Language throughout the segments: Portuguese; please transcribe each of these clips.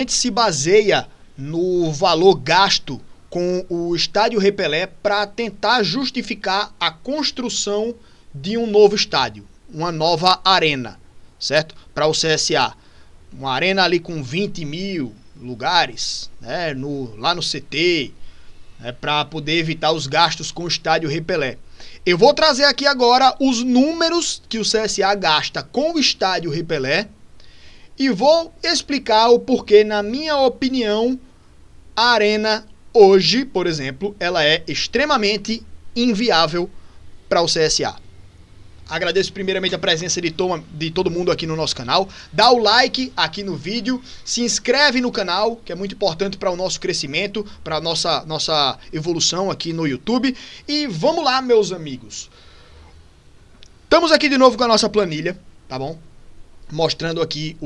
A gente se baseia no valor gasto com o Estádio Rei Pelé para tentar justificar a construção de um novo estádio, uma nova arena, certo? Para o CSA. Uma arena ali com 20 mil lugares, né? Lá no CT, né? Para poder evitar os gastos com o Estádio Rei Pelé. Eu vou trazer aqui agora os números que o CSA gasta com o Estádio Rei Pelé e vou explicar o porquê, na minha opinião, a arena hoje, por exemplo, ela é extremamente inviável para o CSA. Agradeço primeiramente a presença de todo mundo aqui no nosso canal. Dá o like aqui no vídeo, se inscreve no canal, que é muito importante para o nosso crescimento, para a nossa evolução aqui no YouTube. E vamos lá, meus amigos. Estamos aqui de novo com a nossa planilha, tá bom? Mostrando aqui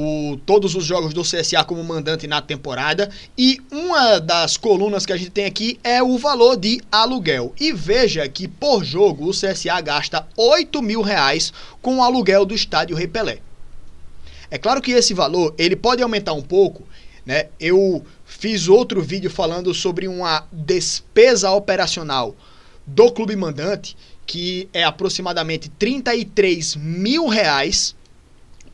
todos os jogos do CSA como mandante na temporada. E uma das colunas que a gente tem aqui é o valor de aluguel. E veja que por jogo o CSA gasta R$8.000 com o aluguel do Estádio Rei Pelé. É claro que esse valor ele pode aumentar um pouco, né? Eu fiz outro vídeo falando sobre uma despesa operacional do clube mandante, que é aproximadamente R$33.000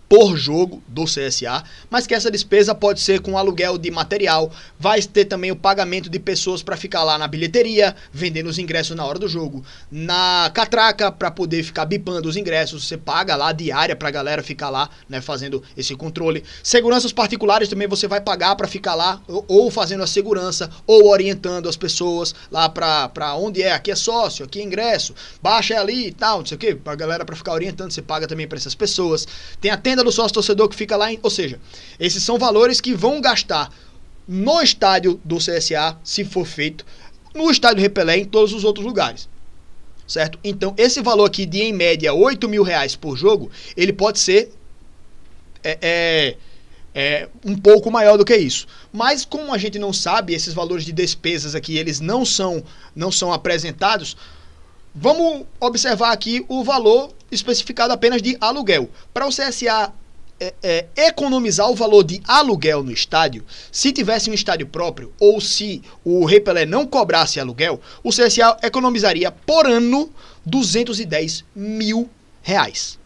por jogo do CSA, mas que essa despesa pode ser com aluguel de material, vai ter também o pagamento de pessoas para ficar lá na bilheteria, vendendo os ingressos na hora do jogo, na catraca para poder ficar bipando os ingressos, você paga lá diária para a galera ficar lá, né, fazendo esse controle. Seguranças particulares também você vai pagar para ficar lá, ou fazendo a segurança, ou orientando as pessoas lá para onde é, aqui é sócio, aqui é ingresso, baixa ali e tal, não sei o que, para a galera para ficar orientando, você paga também para essas pessoas. Tem a tenda do sócio torcedor que fica lá, ou seja, esses são valores que vão gastar no estádio do CSA, se for feito, no Estádio Rei Pelé e em todos os outros lugares, certo? Então esse valor aqui de em média R$8.000 por jogo, ele pode ser um pouco maior do que isso, mas como a gente não sabe, esses valores de despesas aqui, eles não são apresentados. Vamos observar aqui o valor especificado apenas de aluguel. Para o CSA economizar o valor de aluguel no estádio, se tivesse um estádio próprio ou se o Rei Pelé não cobrasse aluguel, o CSA economizaria por ano R$210.000.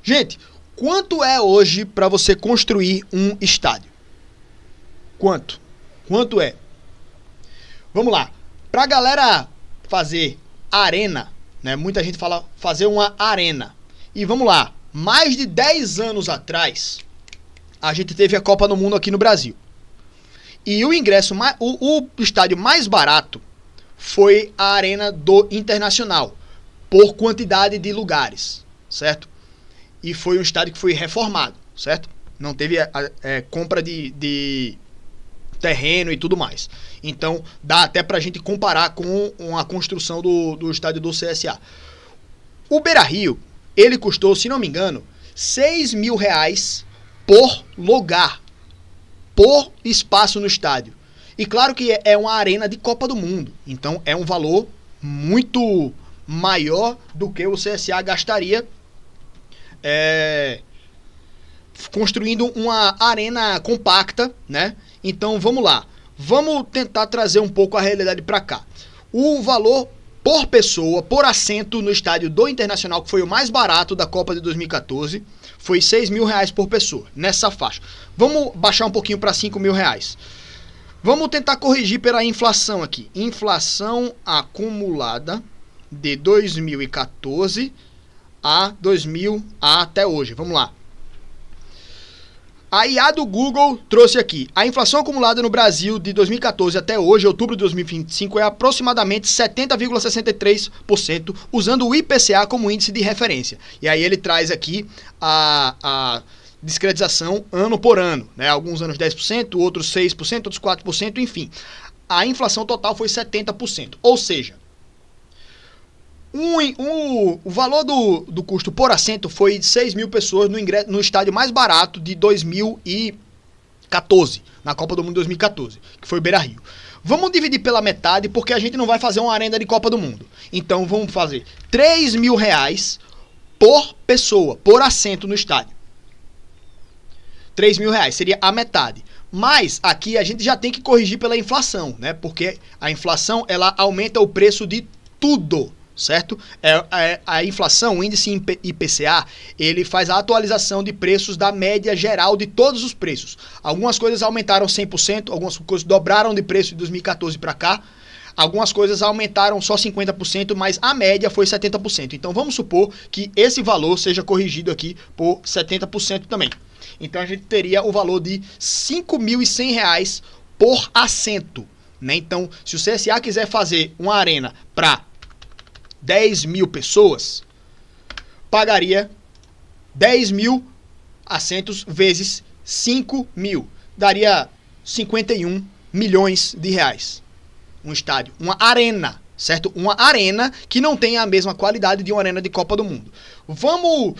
Gente, quanto é hoje para você construir um estádio? Quanto é? Vamos lá. Para a galera fazer arena, né? Muita gente fala fazer uma arena. E vamos lá, mais de 10 anos atrás, a gente teve a Copa do Mundo aqui no Brasil. E o ingresso, o estádio mais barato foi a Arena do Internacional, por quantidade de lugares, certo? E foi um estádio que foi reformado, certo? Não teve compra de terreno e tudo mais. Então dá até pra gente comparar com a construção do estádio do CSA. O Beira-Rio, ele custou, se não me engano, R$6.000 por lugar, por espaço no estádio. E claro que é uma arena de Copa do Mundo, então é um valor muito maior do que o CSA gastaria construindo uma arena compacta, né? Então vamos lá, vamos tentar trazer um pouco a realidade para cá. O valor por pessoa, por assento no estádio do Internacional, que foi o mais barato da Copa de 2014, foi R$6.000 por pessoa, nessa faixa. Vamos baixar um pouquinho para R$5.000. Vamos tentar corrigir pela inflação aqui. Inflação acumulada de 2014 até hoje. Vamos lá. A IA do Google trouxe aqui. A inflação acumulada no Brasil de 2014 até hoje, outubro de 2025, é aproximadamente 70,63%, usando o IPCA como índice de referência. E aí ele traz aqui a discretização ano por ano, né? Alguns anos 10%, outros 6%, outros 4%, enfim. A inflação total foi 70%. Ou seja, o valor do custo por assento foi de 6.000 pessoas no estádio mais barato de 2014, na Copa do Mundo 2014, que foi o Beira-Rio. Vamos dividir pela metade, porque a gente não vai fazer uma arena de Copa do Mundo. Então vamos fazer R$3.000 por pessoa, por assento no estádio. R$3.000 seria a metade. Mas aqui a gente já tem que corrigir pela inflação, né? Porque a inflação, ela aumenta o preço de tudo, certo? A inflação, o índice IPCA, ele faz a atualização de preços da média geral de todos os preços. Algumas coisas aumentaram 100%, algumas coisas dobraram de preço de 2014 para cá, algumas coisas aumentaram só 50%, mas a média foi 70%. Então vamos supor que esse valor seja corrigido aqui por 70% também. Então a gente teria o valor de R$ 5.100 por assento, né? Então, se o CSA quiser fazer uma arena para 10 mil pessoas, pagaria 10 mil assentos vezes 5 mil. Daria 51 milhões de reais. Um estádio, uma arena, certo? Uma arena que não tem a mesma qualidade de uma arena de Copa do Mundo. Vamos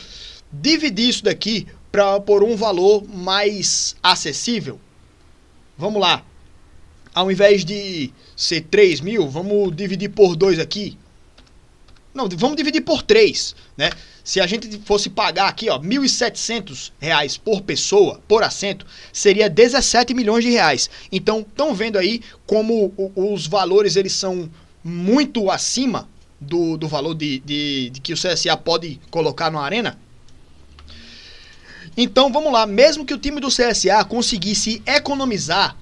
dividir isso daqui por um valor mais acessível. Vamos lá. Ao invés de ser 3 mil, vamos dividir por 2 aqui. Não, vamos dividir por 3, né? Se a gente fosse pagar aqui, ó, R$ 1.700 por pessoa, por assento, seria 17 milhões de reais. Então, estão vendo aí como os valores eles são muito acima do valor de que o CSA pode colocar na arena? Então, vamos lá. Mesmo que o time do CSA conseguisse economizar,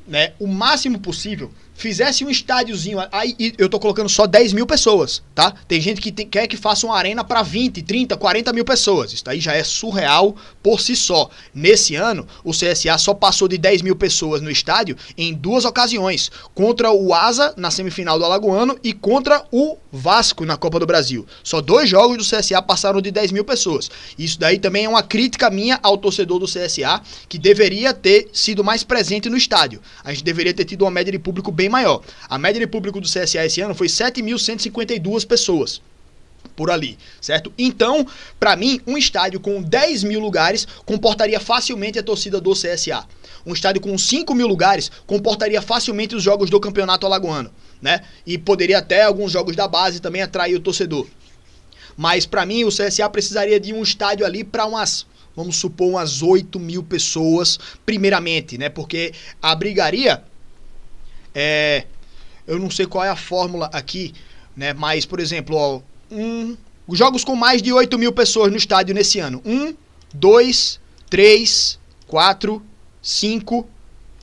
né, o máximo possível, fizesse um estádiozinho, aí eu tô colocando só 10 mil pessoas, tá? Tem gente que quer que faça uma arena para 20, 30, 40 mil pessoas. Isso aí já é surreal por si só. Nesse ano, o CSA só passou de 10 mil pessoas no estádio em 2 ocasiões. Contra o Asa, na semifinal do Alagoano, e contra o Vasco, na Copa do Brasil. Só 2 jogos do CSA passaram de 10 mil pessoas. Isso daí também é uma crítica minha ao torcedor do CSA, que deveria ter sido mais presente no estádio. A gente deveria ter tido uma média de público bem maior. A média de público do CSA esse ano foi 7.152 pessoas por ali, certo? Então, para mim, um estádio com 10 mil lugares comportaria facilmente a torcida do CSA. Um estádio com 5 mil lugares comportaria facilmente os jogos do Campeonato Alagoano, né? E poderia até alguns jogos da base também atrair o torcedor. Mas para mim, o CSA precisaria de um estádio ali para vamos supor, umas 8 mil pessoas, primeiramente, né? Porque abrigaria... eu não sei qual é a fórmula aqui, né? Mas, por exemplo, ó, jogos com mais de 8 mil pessoas no estádio nesse ano. 1, 2, 3, 4, 5,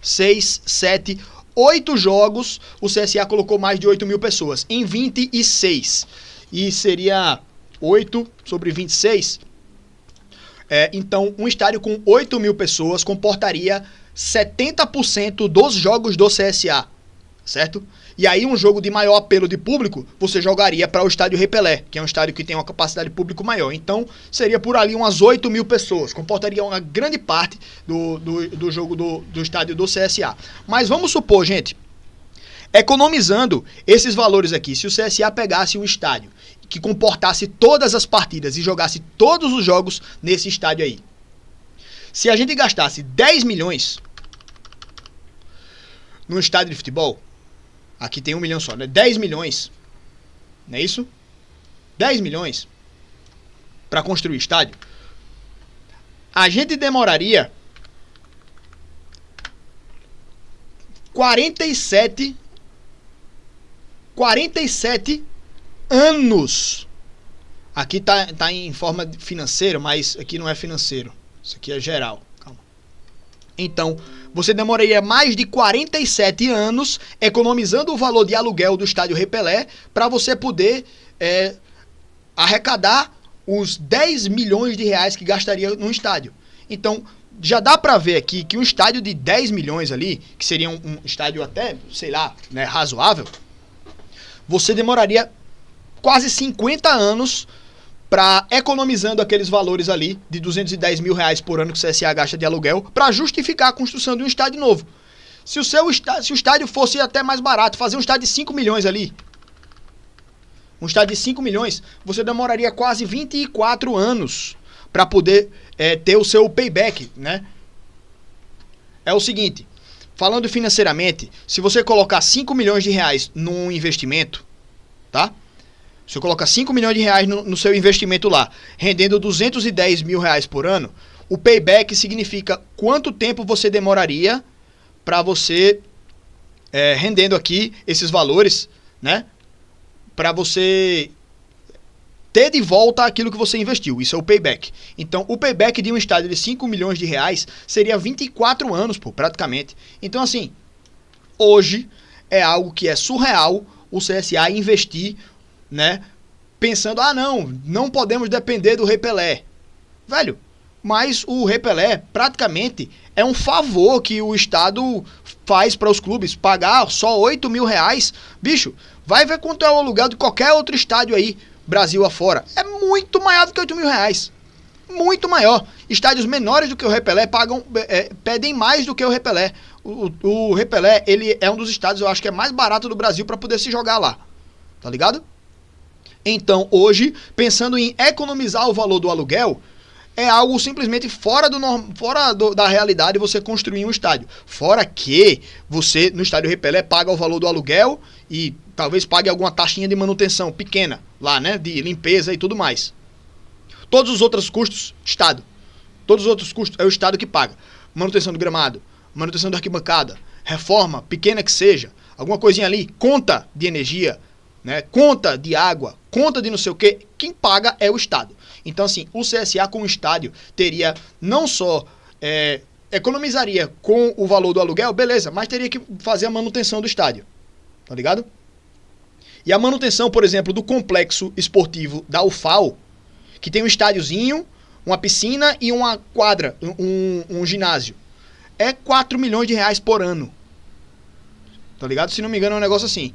6, 7, 8 jogos. O CSA colocou mais de 8 mil pessoas em 26. E seria 8 sobre 26. Então, um estádio com 8 mil pessoas comportaria 70% dos jogos do CSA. Certo? E aí um jogo de maior apelo de público, você jogaria para o estádio Rei Pelé, que é um estádio que tem uma capacidade de público maior. Então, seria por ali umas 8 mil pessoas, comportaria uma grande parte do jogo do estádio do CSA. Mas vamos supor, gente, economizando esses valores aqui, se o CSA pegasse um estádio que comportasse todas as partidas e jogasse todos os jogos nesse estádio aí. Se a gente gastasse 10 milhões num estádio de futebol, aqui tem 1 milhão só, né? 10 milhões, não é isso? 10 milhões para construir estádio. A gente demoraria 47 anos. Aqui tá em forma financeira, mas aqui não é financeiro. Isso aqui é geral. Calma. Então, você demoraria mais de 47 anos economizando o valor de aluguel do estádio Rei Pelé para você poder arrecadar os 10 milhões de reais que gastaria num estádio. Então, já dá para ver aqui que um estádio de 10 milhões ali, que seria um estádio até, sei lá, né, razoável, você demoraria quase 50 anos para economizando aqueles valores ali de 210 mil reais por ano que o CSA gasta de aluguel para justificar a construção de um estádio novo. Se o estádio fosse até mais barato, fazer um estádio de 5 milhões ali, um estádio de 5 milhões, você demoraria quase 24 anos para poder ter o seu payback, né? É o seguinte, falando financeiramente, se você colocar 5 milhões de reais num investimento, tá? Você coloca 5 milhões de reais no seu investimento lá, rendendo 210 mil reais por ano, O payback significa quanto tempo você demoraria para você, rendendo aqui esses valores, né? Para você ter de volta aquilo que você investiu. Isso é o payback. Então, o payback de um estádio de 5 milhões de reais seria 24 anos, pô, praticamente. Então, assim, hoje é algo que é surreal o CSA investir, né? Pensando, não podemos depender do Rei Pelé. Velho, mas o Rei Pelé praticamente é um favor que o Estado faz para os clubes. Pagar só 8 mil reais, bicho, vai ver quanto é o aluguel de qualquer outro estádio aí, Brasil afora. É muito maior do que 8 mil reais. Muito maior. Estádios menores do que o Rei Pelé pedem mais do que o Rei Pelé. O Rei Pelé, ele é um dos estádios, eu acho que é mais barato do Brasil para poder se jogar lá. Tá ligado? Então, hoje, pensando em economizar o valor do aluguel, é algo simplesmente fora da realidade você construir um estádio. Fora que você, no estádio Rei Pelé, paga o valor do aluguel e talvez pague alguma taxinha de manutenção pequena lá, né? De limpeza e tudo mais. Todos os outros custos, Estado. Todos os outros custos é o Estado que paga. Manutenção do gramado, manutenção da arquibancada, reforma, pequena que seja, alguma coisinha ali, conta de energia, né? Conta de água, conta de não sei o que, quem paga é o Estado. Então, assim, o CSA com o estádio teria não só economizaria com o valor do aluguel, beleza, mas teria que fazer a manutenção do estádio, tá ligado? E a manutenção, por exemplo, do complexo esportivo da UFAL, que tem um estádiozinho, uma piscina e uma quadra, um ginásio, é 4 milhões de reais por ano, tá ligado? Se não me engano é um negócio assim.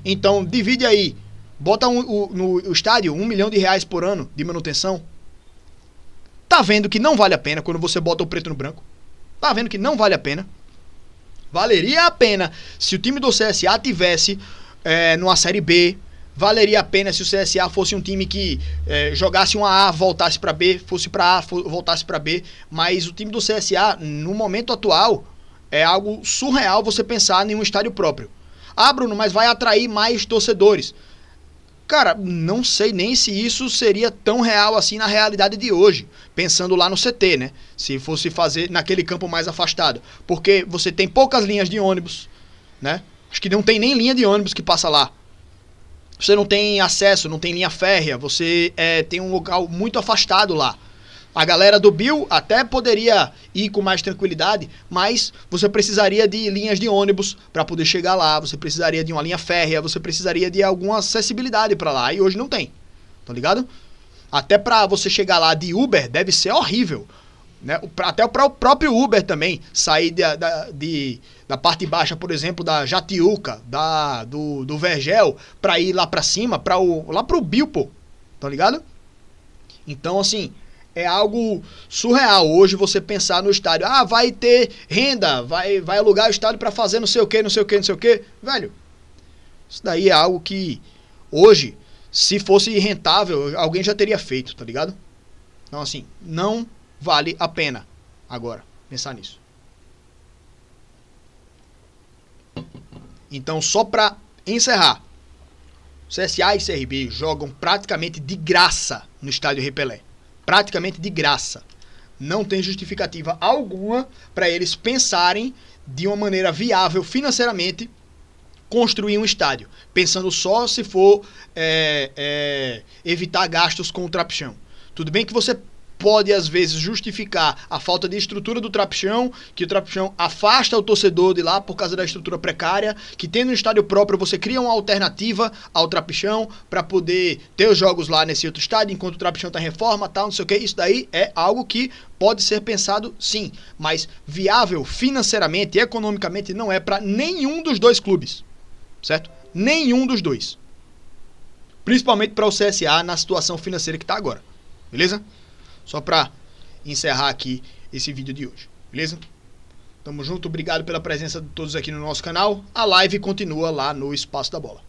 Então, divide aí, bota no estádio 1 milhão de reais por ano de manutenção. Tá vendo que não vale a pena quando você bota o preto no branco? Tá vendo que não vale a pena? Valeria a pena se o time do CSA tivesse numa Série B. Valeria a pena se o CSA fosse um time que jogasse uma A, voltasse pra B, fosse pra A, voltasse pra B. Mas o time do CSA, no momento atual, é algo surreal você pensar em um estádio próprio. Ah, Bruno, mas vai atrair mais torcedores. Cara, não sei nem se isso seria tão real assim na realidade de hoje. Pensando lá no CT, né? Se fosse fazer naquele campo mais afastado. Porque você tem poucas linhas de ônibus, né? Acho que não tem nem linha de ônibus que passa lá. Você não tem acesso, não tem linha férrea. Você tem um local muito afastado lá. A galera do Bill até poderia ir com mais tranquilidade, mas você precisaria de linhas de ônibus para poder chegar lá, você precisaria de uma linha férrea, você precisaria de alguma acessibilidade para lá, e hoje não tem, tá ligado? Até para você chegar lá de Uber deve ser horrível, né? Até para o próprio Uber também, sair da parte baixa, por exemplo, da Jatiuca, do Vergel, para ir lá para cima, lá pro Bill, pô, tá ligado? Então, assim, é algo surreal hoje você pensar no estádio. Ah, vai ter renda, vai alugar o estádio pra fazer não sei o que, não sei o que, não sei o que. Velho, isso daí é algo que hoje, se fosse rentável, alguém já teria feito, tá ligado? Então, assim, não vale a pena agora pensar nisso. Então, só pra encerrar, CSA e CRB jogam praticamente de graça no estádio Rei Pelé. Praticamente de graça. Não tem justificativa alguma para eles pensarem de uma maneira viável financeiramente construir um estádio. Pensando só se for evitar gastos com o trapichão. Tudo bem que você pode às vezes justificar a falta de estrutura do trapichão, que o trapichão afasta o torcedor de lá por causa da estrutura precária, que tendo um estádio próprio você cria uma alternativa ao trapichão para poder ter os jogos lá nesse outro estádio, enquanto o trapichão está em reforma, tal, não sei o que. Isso daí é algo que pode ser pensado sim, mas viável financeiramente e economicamente não é para nenhum dos dois clubes, certo? Nenhum dos dois. Principalmente para o CSA na situação financeira que está agora, beleza? Só para encerrar aqui esse vídeo de hoje, beleza? Tamo junto, obrigado pela presença de todos aqui no nosso canal. A live continua lá no Espaço da Bola.